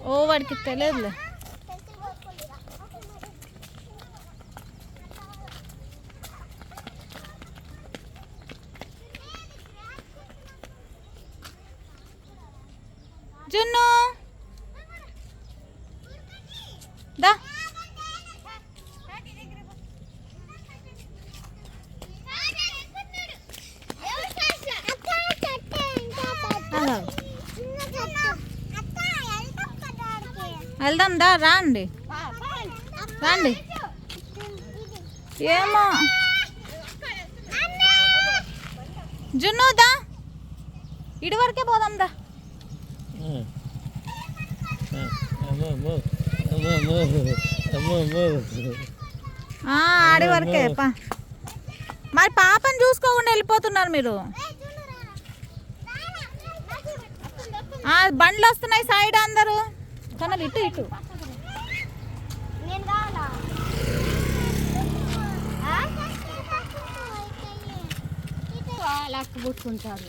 ఓ వాడికి తెలియదులే. జున్ను దా వెళ్దాం దా. రాండి రండి. ఏమో జున్ను దా, ఇడి వరకే పోదాం దా. ఆడి వరకే మరి పాపని చూసుకోకుండా వెళ్ళిపోతున్నారు మీరు. బండ్లు వస్తున్నాయి సైడ్ అందరూ. కానీ ఇటు ఇటు పట్టుకుంటారు.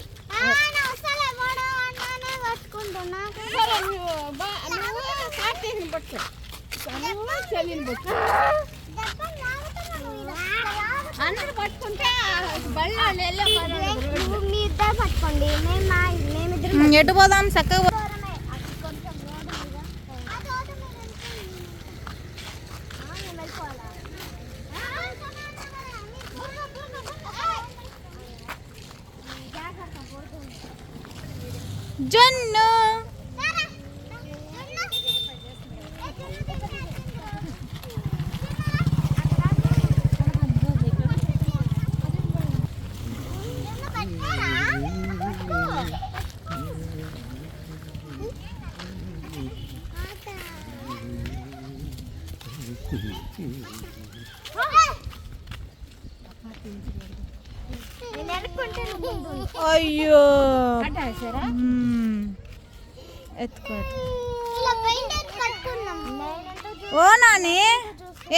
అందరు పట్టుకుంటే పట్టుకోండి. ఎటు పోదాం చక్కగా. జొన్ను అయ్యో ఓ నాని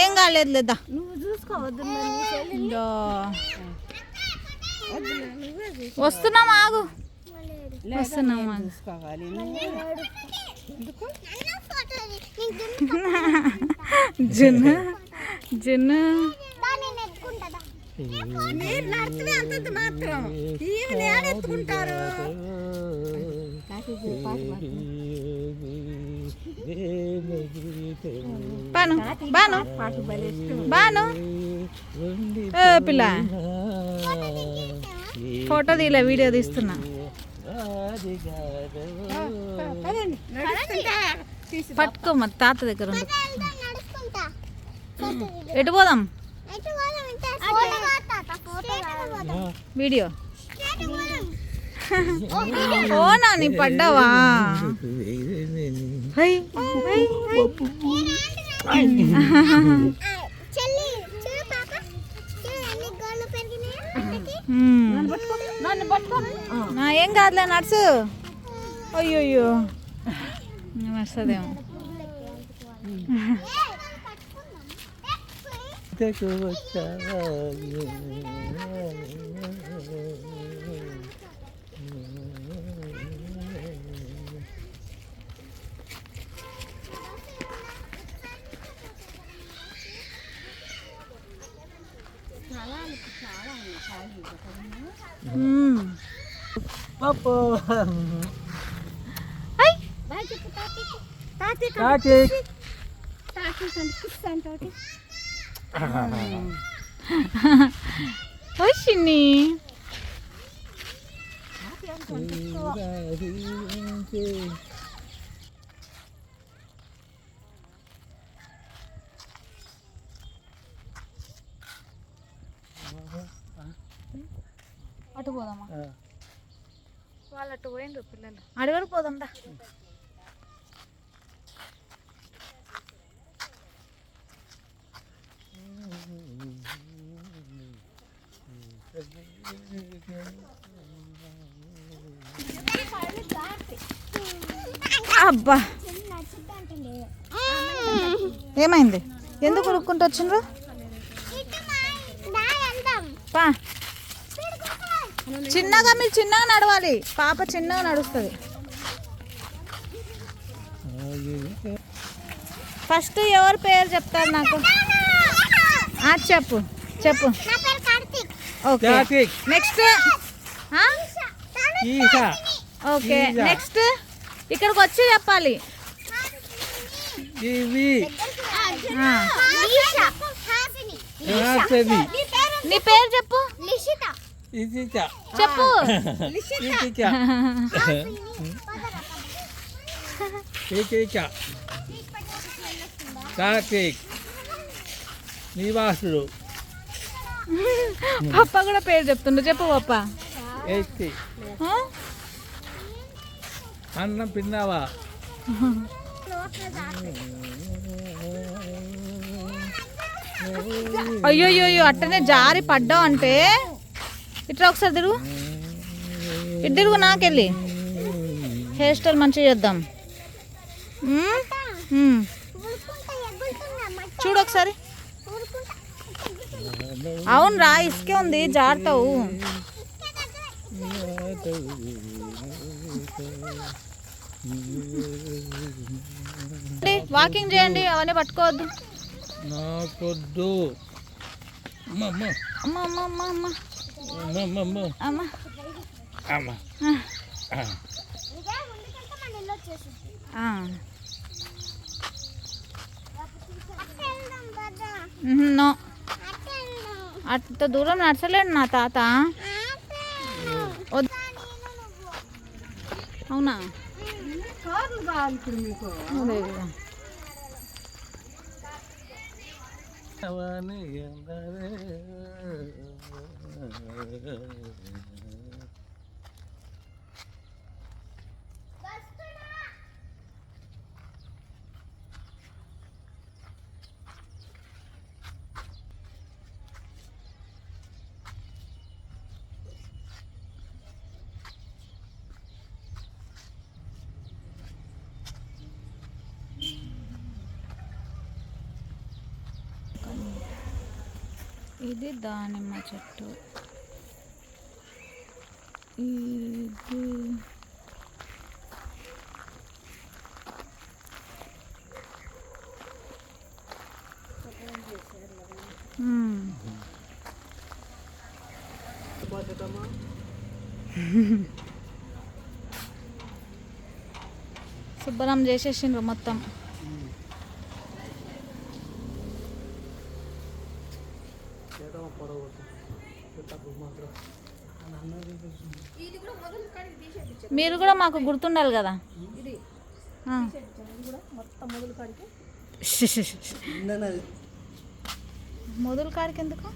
ఏం కాలేదు లేదా నువ్వు చూసుకోవద్దు. వస్తున్నాం ఆగు. వస్తున్నాం జున్ను జున్ను మాత్రం ఎత్తుకుంటారు. బాను బాను బాను పిల్ల ఫోటో తీలే, వీడియో తీస్తున్నా. పట్టుకో మరి తాత దగ్గర ఉంది. ఎటు పోదాం? వీడియో ఓ నాని పడ్డావా? ఏం కాదులే నడుసు. అయ్యో వస్తుందేమో. చిన్ని అటు పోదామా? వాళ్ళు అటు పోయిండ్రు పిల్లలు. అడి వరకు పోదాం దా. అబ్బా ఏమైంది? ఎందుకు కొనుక్కుంటూ వచ్చిండ్రు? చిన్నగా మీరు చిన్నగా నడవాలి. పాప చిన్నగా నడుస్తుంది. ఫస్ట్ ఎవరి పేరు చెప్తారు నాకు? చెప్పు చెప్పు. నా పేరు Karthik. Okay next. Isha. Okay next. ఇక్కడికి వచ్చి చెప్పాలి. ఇవి లీషా. హాసిని. హాసిని. నీ పేరు చెప్పు. లిషిత. ఇజిత. చెప్పు. ఇజిత. ఏకైక. కార్తీక్. నివాసుడు. పప్ప కూడా పేరు చెప్తుండు. చెప్పు పప్ప. ఎత్తి. అన్నం తిన్నావా? అయ్యో అట్టనే జారి పడ్డావు అంటే ఇట్లా ఒకసారి తిరుగు. ఇటు తిరుగు. నాకెళ్ళి హెయిర్ స్టైల్ మంచిగా చేద్దాం. చూడు ఒకసారి. అవును రా, ఇసుకే ఉంది, జారుతావు. వాకింగ్ చేయండి, అవన్నీ పట్టుకోవద్దు. నాకొద్దు. అమ్మ అమ్మ అమ్మ అమ్మ అమ్మ అమ్మ. నో, అంత దూరం నడచలేడు నా తాత. అవునా? ఇది దానిమ్మ చెట్టు. ఇది శుభ్రం చేసేసిండ్రు మొత్తం. మీరు కూడా మాకు గుర్తుండాలి కదా. మొదలు కాడికి ఎందుకు?